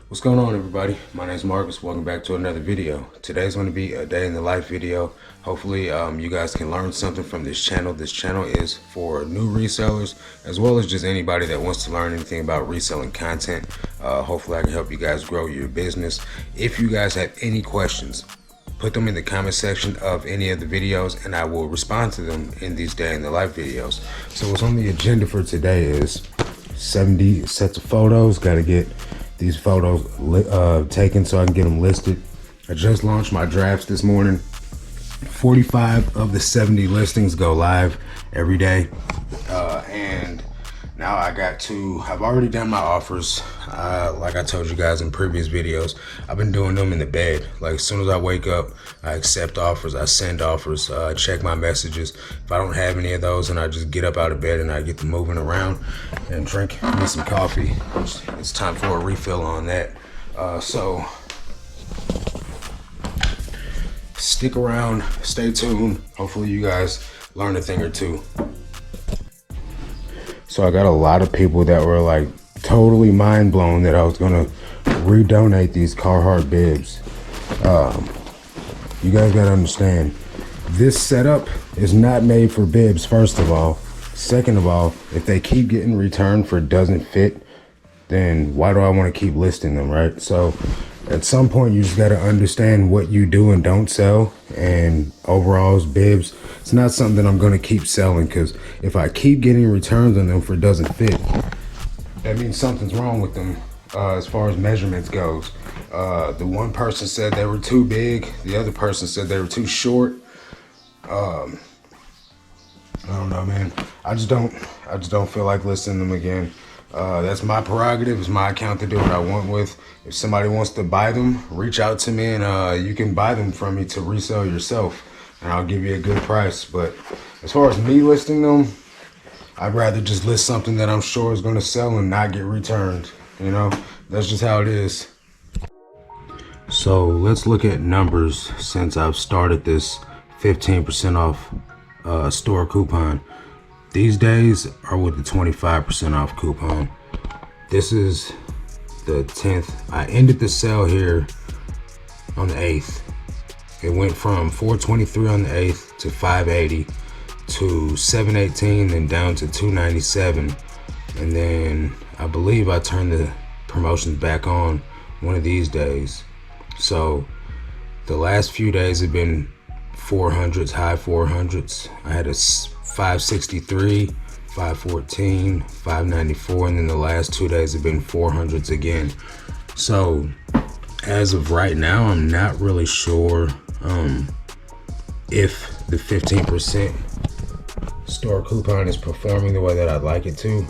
What's going on, everybody? My name is Marcus. Welcome back to another video. Today's going to be a day in the life video. Hopefully you guys can learn something from this channel. This channel is for new resellers as well as just anybody that wants to learn anything about reselling content. Hopefully I can help you guys grow your business. If you guys have any questions, put them in the comment section of any of the videos and I will respond to them in these day in the life videos. So what's on the agenda for today is 70 sets of photos. Got to get these photos taken so I can get them listed. I just launched my drafts this morning. 45 of the 70 listings go live every day. And now I've already done my offers. Like I told you guys in previous videos, I've been doing them in the bed. Like as soon as I wake up, I accept offers, I send offers, check my messages. If I don't have any of those, and I just get up out of bed and I get to moving around and drink me some coffee. It's time for a refill on that. So stick around, stay tuned. Hopefully you guys learn a thing or two. So I got a lot of people that were like totally mind blown that I was gonna redonate these Carhartt bibs. You guys gotta understand, this setup is not made for bibs, first of all. Second of all, if they keep getting returned for doesn't fit, then why do I want to keep listing them, right? So at some point you just got to understand what you do and don't sell. And overalls, bibs, it's not something that I'm going to keep selling, because if I keep getting returns on them for doesn't fit, that means something's wrong with them as far as measurements goes. The one person said they were too big, the other person said they were too short. I don't know, man. I just don't feel like listing them again. That's my prerogative. It's my account to do what I want with. If somebody wants to buy them, reach out to me and you can buy them from me to resell yourself, and I'll give you a good price. But as far as me listing them, I'd rather just list something that I'm sure is going to sell and not get returned. You know, that's just how it is. So let's look at numbers since I've started this 15% off store coupon. These days are with the 25% off coupon. This is the 10th. I ended the sale here on the 8th. It went from $423 on the 8th to $580 to $718, then down to $297. And then I believe I turned the promotions back on one of these days. So the last few days have been 400s, high 400s. I had a 563, 514, 594, and then the last 2 days have been 400s again. So as of right now, I'm not really sure if the 15% store coupon is performing the way that I'd like it to.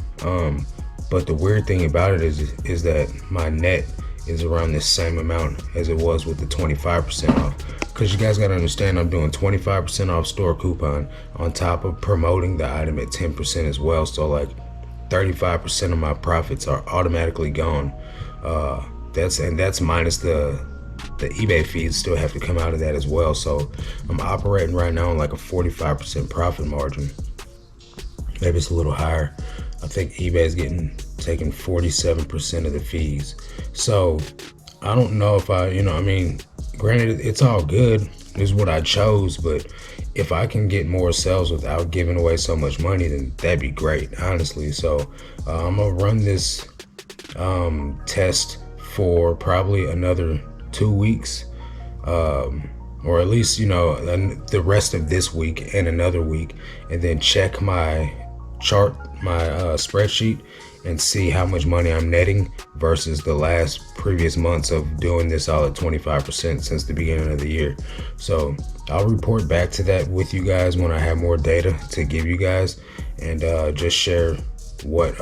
But the weird thing about it is that my net is around the same amount as it was with the 25% off. Because you guys got to understand, I'm doing 25% off store coupon on top of promoting the item at 10% as well. So like 35% of my profits are automatically gone. That's minus the eBay fees still have to come out of that as well. So I'm operating right now on like a 45% profit margin. Maybe it's a little higher. I think eBay is taking 47% of the fees. So I don't know if granted, it's all good. This is what I chose, but if I can get more sales without giving away so much money, then that'd be great, honestly. So I'm gonna run this test for probably another 2 weeks, or at least, the rest of this week and another week, and then check my chart, my spreadsheet, and see how much money I'm netting versus the previous months of doing this all at 25% since the beginning of the year. So I'll report back to that with you guys when I have more data to give you guys, and just share what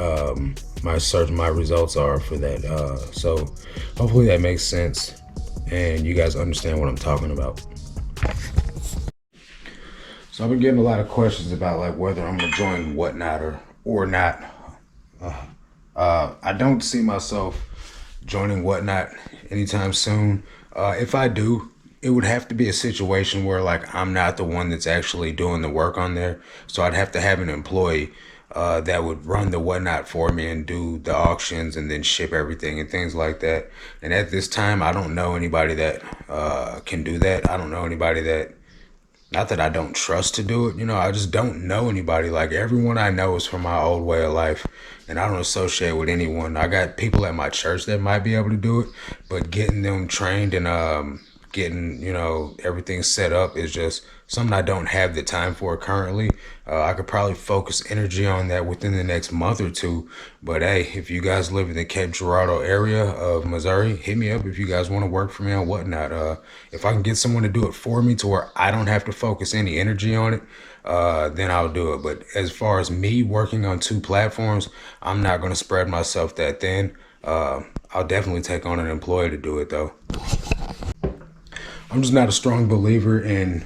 my results are for that. So hopefully that makes sense and you guys understand what I'm talking about. So I've been getting a lot of questions about like whether I'm gonna join Whatnot or not. I don't see myself joining Whatnot anytime soon. If I do, it would have to be a situation where like I'm not the one that's actually doing the work on there. So I'd have to have an employee that would run the whatnot for me and do the auctions and then ship everything and things like that. And at this time, I don't know anybody that can do that. I don't know anybody that, not that I don't trust to do it, you know, I just don't know anybody. Like, everyone I know is from my old way of life, and I don't associate with anyone. I got people at my church that might be able to do it, but getting them trained and getting, you know, everything set up is just something I don't have the time for currently. I could probably focus energy on that within the next month or two. But hey, if you guys live in the Cape Girardeau area of Missouri, hit me up if you guys want to work for me on whatnot. If I can get someone to do it for me to where I don't have to focus any energy on it, then I'll do it. But as far as me working on 2 platforms, I'm not going to spread myself that thin. I'll definitely take on an employee to do it though. I'm just not a strong believer in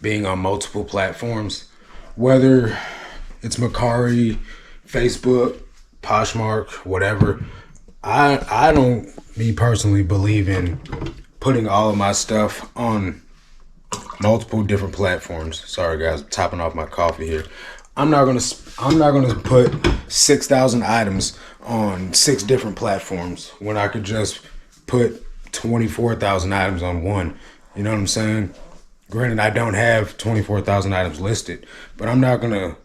being on multiple platforms, whether it's Macari, Facebook, Poshmark, whatever. I don't, me personally, believe in putting all of my stuff on multiple different platforms. Sorry guys, I'm topping off my coffee here. I'm not gonna put 6,000 items on 6 different platforms when I could just put 24,000 items on one. You know what I'm saying? Granted, I don't have 24,000 items listed, but I'm not gonna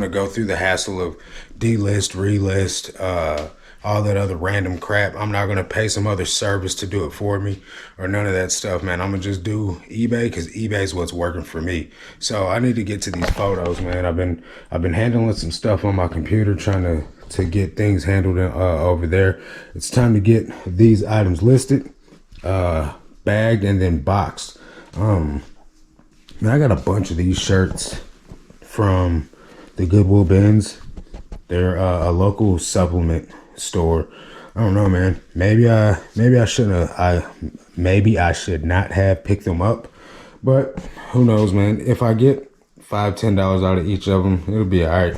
go through the hassle of delist, relist, all that other random crap. I'm not gonna pay some other service to do it for me or none of that stuff, man. I'm gonna just do eBay because eBay is what's working for me. So I need to get to these photos, man. I've been handling some stuff on my computer, trying to get things handled over there. It's time to get these items listed, bagged, and then boxed. Man, I got a bunch of these shirts from the Goodwill bins. They're a local supplement store. I don't know, man. Maybe I shouldn't have. Maybe I should not have picked them up, but who knows, man. If I get $5-10 out of each of them, it'll be all right.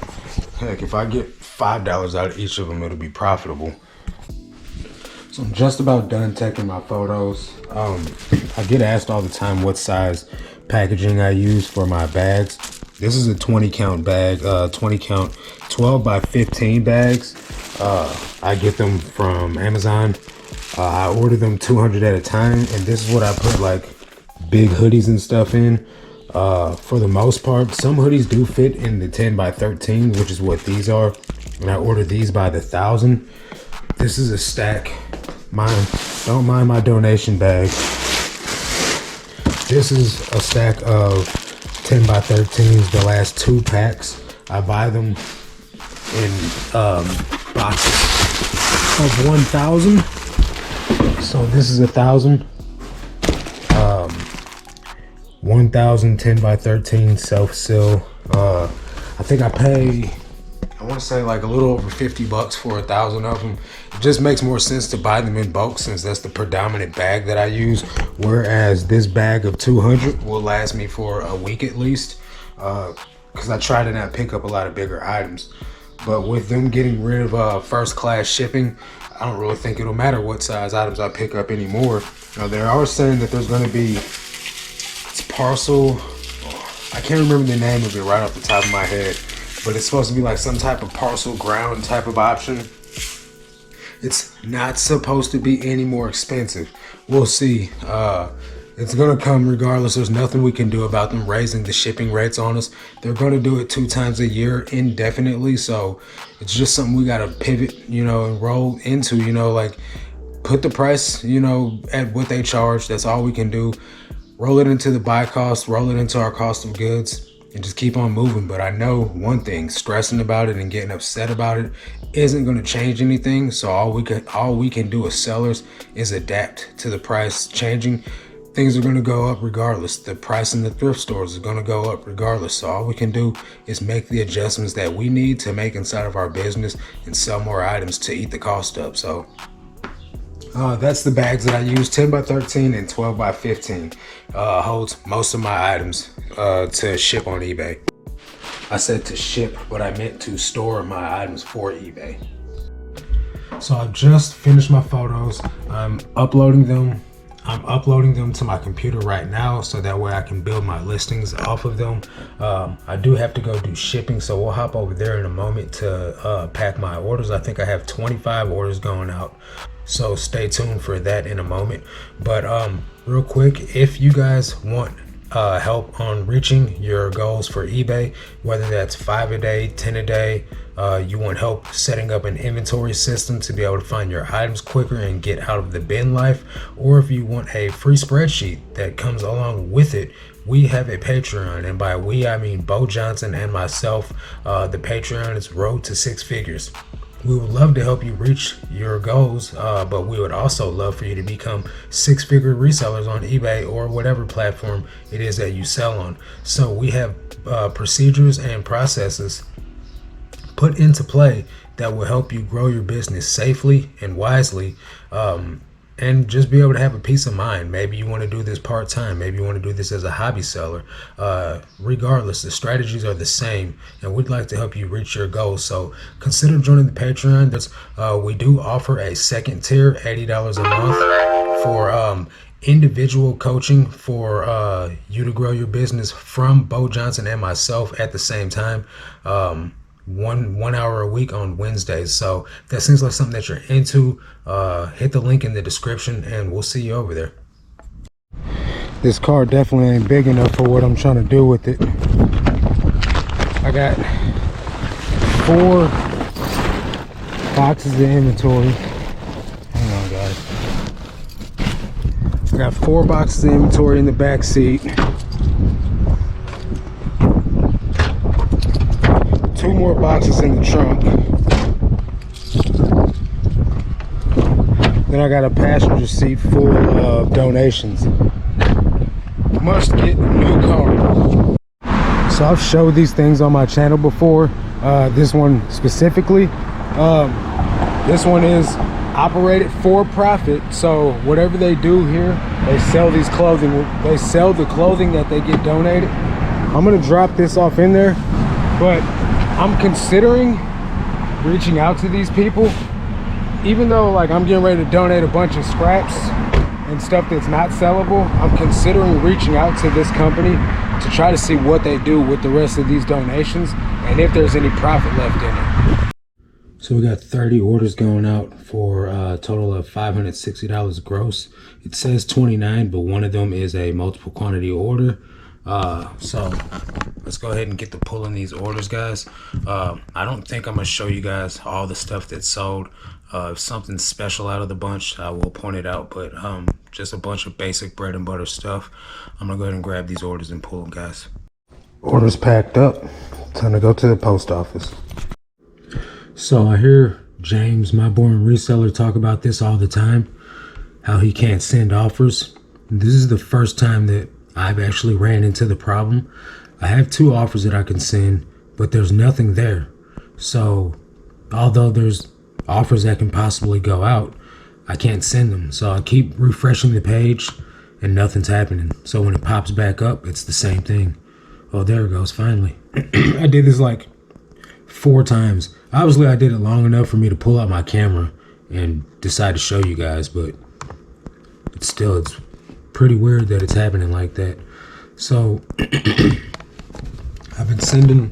Heck, if I get $5 out of each of them, it'll be profitable. So I'm just about done taking my photos. I get asked all the time what size packaging I use for my bags. This is a 20 count bag, 20 count 12 by 15 bags. I get them from Amazon. I order them 200 at a time, and this is what I put like big hoodies and stuff in. For the most part, some hoodies do fit in the 10 by 13, which is what these are. And I order these by the 1,000. This is a stack. Don't mind my donation bag. This is a stack of 10 by 13s, the last 2 packs. I buy them in boxes of 1,000. So this is 1,000. 1,000 10 by 13 self-seal. I think I pay, I want to say like a little over $50 for 1,000 of them. It just makes more sense to buy them in bulk since that's the predominant bag that I use. Whereas this bag of 200 will last me for a week at least. Because I try to not pick up a lot of bigger items. But with them getting rid of first class shipping, I don't really think it'll matter what size items I pick up anymore. Now they are saying that there's going to be, it's parcel, I can't remember the name of it right off the top of my head, but it's supposed to be like some type of parcel ground type of option. It's not supposed to be any more expensive. We'll see. It's gonna come regardless. There's nothing we can do about them raising the shipping rates on us. They're gonna do it 2 times a year indefinitely. So it's just something we gotta pivot, and roll into, like put the price, at what they charge. That's all we can do. Roll it into the buy cost, roll it into our cost of goods, and just keep on moving. But I know one thing, stressing about it and getting upset about it isn't going to change anything. So all we can do as sellers is adapt to the price changing. Things are going to go up regardless. The price in the thrift stores is going to go up regardless. So all we can do is make the adjustments that we need to make inside of our business and sell more items to eat the cost up. So that's the bags that I use, 10 by 13 and 12 by 15. Holds most of my items to ship on eBay. I said to ship, but I meant to store my items for eBay. So I just finished my photos. I'm uploading them I'm uploading them to my computer right now, so that way I can build my listings off of them. I do have to go do shipping, so we'll hop over there in a moment to pack my orders. I think I have 25 orders going out, so stay tuned for that in a moment. But real quick, if you guys want help on reaching your goals for eBay, whether that's 5 a day, 10 a day, you want help setting up an inventory system to be able to find your items quicker and get out of the bin life, or if you want a free spreadsheet that comes along with it, we have a Patreon, and by we I mean Bo Johnson and myself. The Patreon is Road to Six Figures. We would love to help you reach your goals, but we would also love for you to become six-figure resellers on eBay or whatever platform it is that you sell on. So we have procedures and processes put into play that will help you grow your business safely and wisely, and just be able to have a peace of mind. Maybe you want to do this part-time, maybe you want to do this as a hobby seller. Regardless, the strategies are the same, and we'd like to help you reach your goals. So consider joining the Patreon. We do offer a second tier, $80 a month, for individual coaching for you to grow your business from Bo Johnson and myself at the same time. 1 hour a week on Wednesdays. So if that seems like something that you're into, hit the link in the description and we'll see you over there. This car definitely ain't big enough for what I'm trying to do with it. I got 4 boxes of inventory. Hang on, guys. I got 4 boxes of inventory in the back seat. 2 more boxes in the trunk. Then I got a passenger seat full of donations. Must get a new car. So I've showed these things on my channel before. This one specifically. This one is operated for profit. So whatever they do here, they sell these clothing. They sell the clothing that they get donated. I'm gonna drop this off in there, but I'm considering reaching out to these people, even though like I'm getting ready to donate a bunch of scraps and stuff that's not sellable. I'm considering reaching out to this company to try to see what they do with the rest of these donations and if there's any profit left in it. So we got 30 orders going out for a total of $560 gross. It says 29, but one of them is a multiple quantity order. So let's go ahead and get to pulling these orders, guys. I don't think I'm gonna show you guys all the stuff that's sold. If something's special out of the bunch, I will point it out, but just a bunch of basic bread and butter stuff. I'm gonna go ahead and grab these orders and pull them, guys. Orders packed up. Time to go to the post office. So I hear James, my born reseller, talk about this all the time, how he can't send offers. This is the first time that I've actually ran into the problem. I have 2 offers that I can send, but there's nothing there. So although there's offers that can possibly go out, I can't send them. So I keep refreshing the page and nothing's happening. So when it pops back up, it's the same thing. Oh, there it goes, finally. I did this like 4 times. Obviously I did it long enough for me to pull out my camera and decide to show you guys, but it's pretty weird that it's happening like that. So I've been sending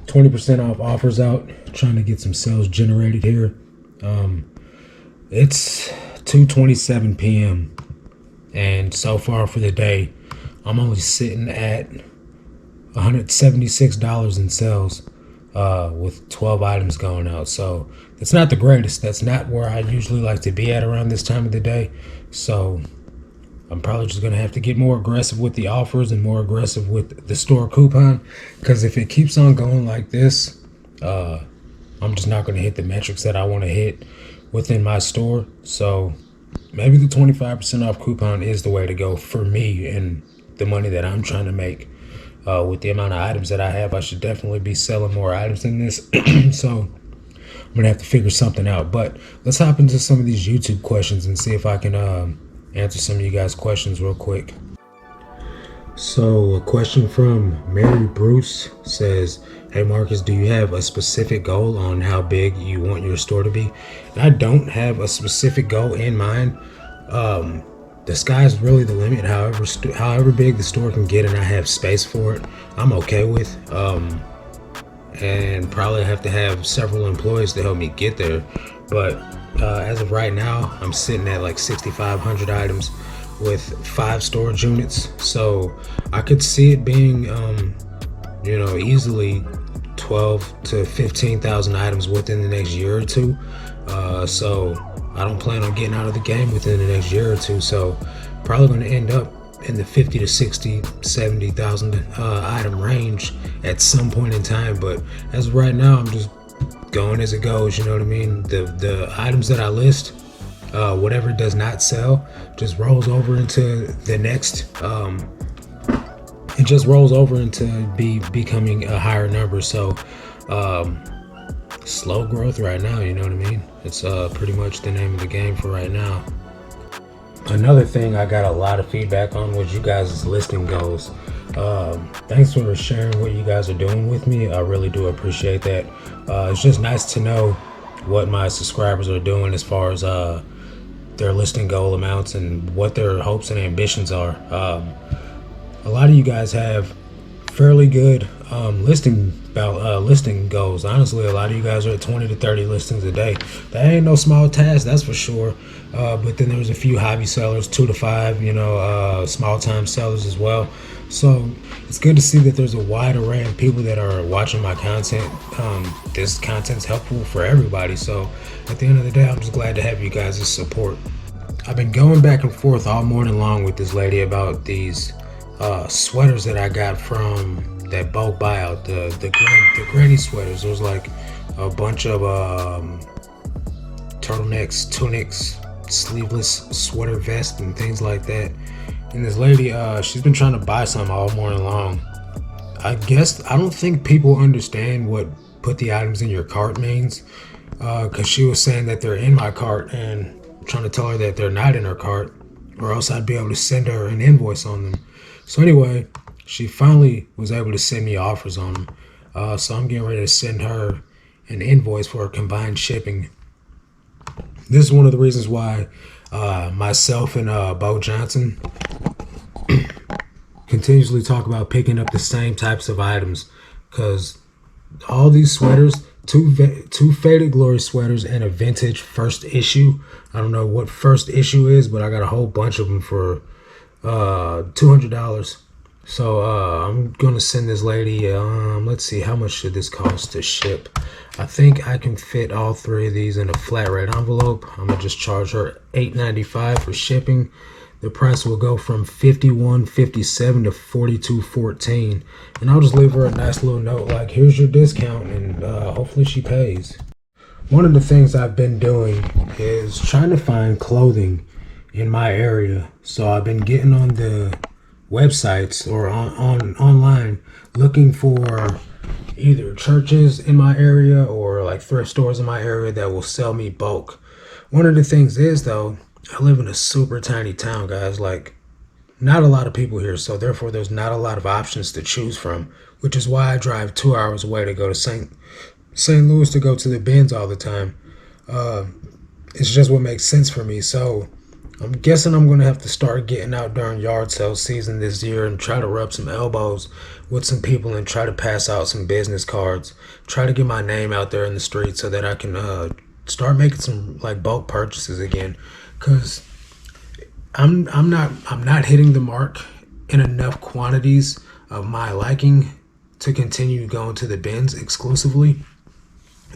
20% off offers out, trying to get some sales generated here. It's 2:27 p.m. and so far for the day I'm only sitting at $176 in sales, with 12 items going out. So that's not the greatest. That's not where I usually like to be at around this time of the day. So I'm probably just gonna have to get more aggressive with the offers and more aggressive with the store coupon, because if it keeps on going like this, I'm just not gonna hit the metrics that I want to hit within my store. So maybe the 25% off coupon is the way to go for me and the money that I'm trying to make. With the amount of items that I have, I should definitely be selling more items than this. So I'm gonna have to figure something out. But let's hop into some of these YouTube questions and see if I can answer some of you guys' questions real quick. So a question from Mary Bruce says, hey Marcus, do you have a specific goal on how big you want your store to be? I don't have a specific goal in mind. the sky's really the limit. However big the store can get and I have space for it, I'm okay with. And probably have to have several employees to help me get there. But as of right now, I'm sitting at like 6,500 items with 5 storage units. So I could see it being, easily 12 to 15,000 items within the next year or two. So I don't plan on getting out of the game within the next year or two. So probably going to end up in the 50 to 60, 70,000 item range at some point in time. But as of right now, I'm just going as it goes. You know what I mean? The items that I list, whatever does not sell, just rolls over into the next. It just rolls over into becoming a higher number. So slow growth right now. You know what I mean? It's pretty much the name of the game for right now. Another thing I got a lot of feedback on was you guys' listing goals. Thanks for sharing what you guys are doing with me. I really do appreciate that. It's just nice to know what my subscribers are doing as far as their listing goal amounts and what their hopes and ambitions are. A lot of you guys have fairly good listing goals. Honestly, a lot of you guys are at 20 to 30 listings a day. That ain't no small task, that's for sure. But then there's a few hobby sellers, 2 to 5, small time sellers as well. So it's good to see that there's a wide array of people that are watching my content. This content's helpful for everybody. So at the end of the day, I'm just glad to have you guys' support. I've been going back and forth all morning long with this lady about these sweaters that I got from that bulk buyout, the granny sweaters. There's like a bunch of turtlenecks, tunics, sleeveless sweater vest and things like that. And this lady, she's been trying to buy some all morning long. I don't think people understand what put the items in your cart means, because she was saying that they're in my cart and I'm trying to tell her that they're not in her cart, or else I'd be able to send her an invoice on them. So anyway, she finally was able to send me offers on them. So I'm getting ready to send her an invoice for combined shipping. This is one of the reasons why myself and Bo Johnson continuously talk about picking up the same types of items, because all these sweaters, two Faded Glory sweaters and a vintage first issue. I don't know what first issue is, but I got a whole bunch of them for $200. So I'm gonna send this lady, let's see, how much should this cost to ship? I think I can fit all 3 of these in a flat rate envelope. I'm gonna just charge her $8.95 for shipping. The price will go from $51.57 to $42.14, and I'll just leave her a nice little note like, here's your discount, and hopefully she pays. One of the things I've been doing is trying to find clothing in my area. So I've been getting on the websites or online looking for either churches in my area or like thrift stores in my area that will sell me bulk. One of the things is, though, I live in a super tiny town, guys. Like, not a lot of people here, so therefore there's not a lot of options to choose from, which is why I drive 2 hours away to go to St. Louis to go to the bins all the time. It's just what makes sense for me. So I'm guessing I'm going to have to start getting out during yard sale season this year and try to rub some elbows with some people and try to pass out some business cards. Try to get my name out there in the street so that I can start making some like bulk purchases again. Because I'm not hitting the mark in enough quantities of my liking to continue going to the bins exclusively,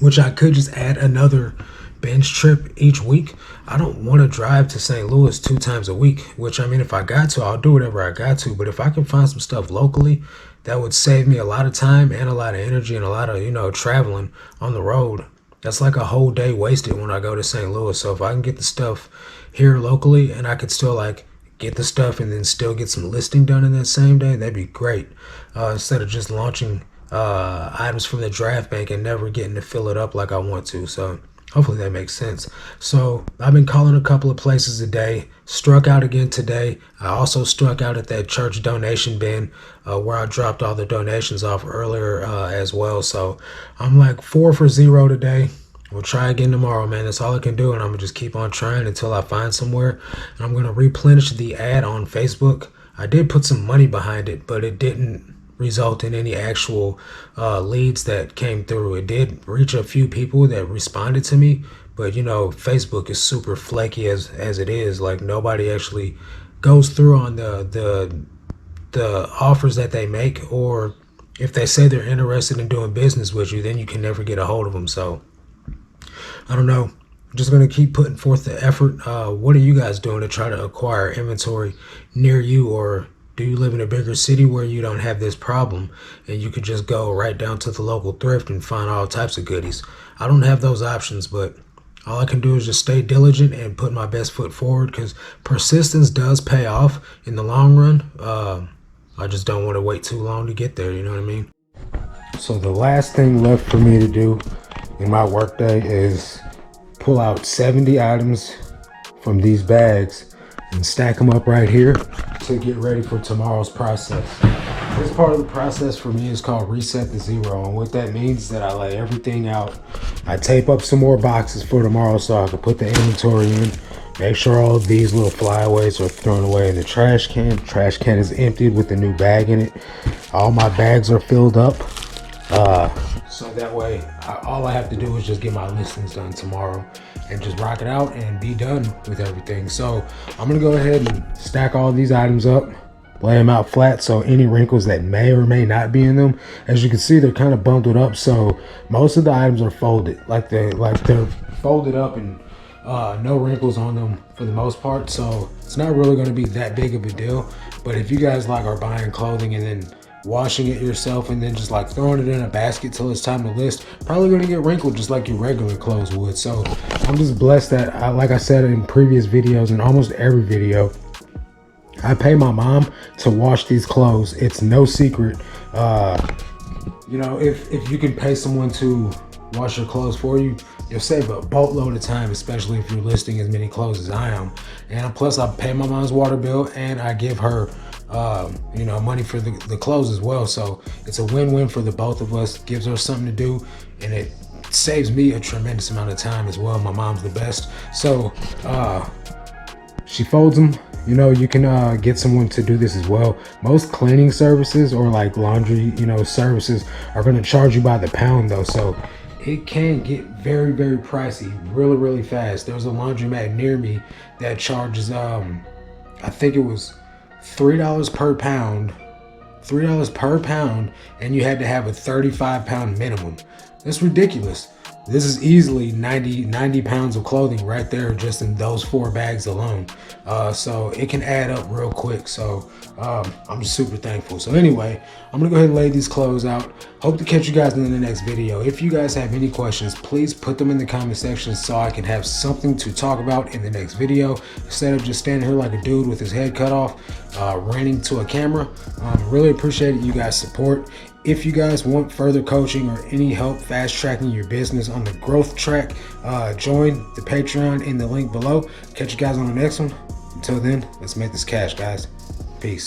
which I could just add another binge trip each week. I don't want to drive to St. Louis 2 times a week, which, I mean, if I got to, I'll do whatever I got to. But if I can find some stuff locally, that would save me a lot of time and a lot of energy and a lot of, traveling on the road. That's like a whole day wasted when I go to St. Louis. So if I can get the stuff here locally and I could still like get the stuff and then still get some listing done in that same day, that'd be great. Instead of just launching items from the draft bank and never getting to fill it up like I want to. So hopefully that makes sense. So I've been calling a couple of places a day, struck out again today. I also struck out at that church donation bin where I dropped all the donations off earlier as well. So I'm like 4 for 0 today. We'll try again tomorrow, man. That's all I can do, and I'm gonna just keep on trying until I find somewhere. And I'm gonna replenish the ad on Facebook. I did put some money behind it, but it didn't result in any actual leads that came through. It did reach a few people that responded to me, but you know, Facebook is super flaky as it is. Like nobody actually goes through on the offers that they make, or if they say they're interested in doing business with you, then you can never get a hold of them. So I don't know. I'm just going to keep putting forth the effort. What are you guys doing to try to acquire inventory near you? Or do you live in a bigger city where you don't have this problem and you could just go right down to the local thrift and find all types of goodies? I don't have those options, but all I can do is just stay diligent and put my best foot forward, because persistence does pay off in the long run. I just don't want to wait too long to get there. You know what I mean? So the last thing left for me to do in my workday is pull out 70 items from these bags and stack them up right here to get ready for tomorrow's process. This part of the process for me is called reset to zero, and what that means is that I lay everything out. I tape up some more boxes for tomorrow so I can put the inventory in. Make sure all of these little flyaways are thrown away in the trash can. The trash can is emptied with the new bag in it. All my bags are filled up. So that way, all I have to do is just get my listings done tomorrow and just rock it out and be done with everything. So I'm gonna go ahead and stack all these items up, lay them out flat, so any wrinkles that may or may not be in them, as you can see, they're kind of bundled up. So most of the items are folded, like they're folded up and no wrinkles on them for the most part. So it's not really going to be that big of a deal. But if you guys like are buying clothing and then washing it yourself and then just like throwing it in a basket till it's time to list, probably going to get wrinkled just like your regular clothes would. So I'm just blessed that like I said in previous videos, in almost every video, I pay my mom to wash these clothes. It's no secret. You know, if you can pay someone to wash your clothes for you, you'll save a boatload of time, especially if you're listing as many clothes as I am. And plus I pay my mom's water bill and I give her you know, money for the clothes as well. So it's a win-win for the both of us. Gives her something to do, and it saves me a tremendous amount of time as well. My mom's the best. So she folds them. You know, you can get someone to do this as well. Most cleaning services or like laundry, you know, services are going to charge you by the pound though. So it can get very, very pricey really fast. There's a laundromat near me that charges I think it was $3 per pound, and you had to have a 35-pound minimum. That's ridiculous. This is easily 90 pounds of clothing right there just in those 4 bags alone. So it can add up real quick. So I'm just super thankful. So anyway, I'm gonna go ahead and lay these clothes out. Hope to catch you guys in the next video. If you guys have any questions, please put them in the comment section so I can have something to talk about in the next video, instead of just standing here like a dude with his head cut off, ranting to a camera. Really appreciate you guys' support. If you guys want further coaching or any help fast tracking your business on the growth track, join the Patreon in the link below. Catch you guys on the next one. Until then, let's make this cash, guys. Peace.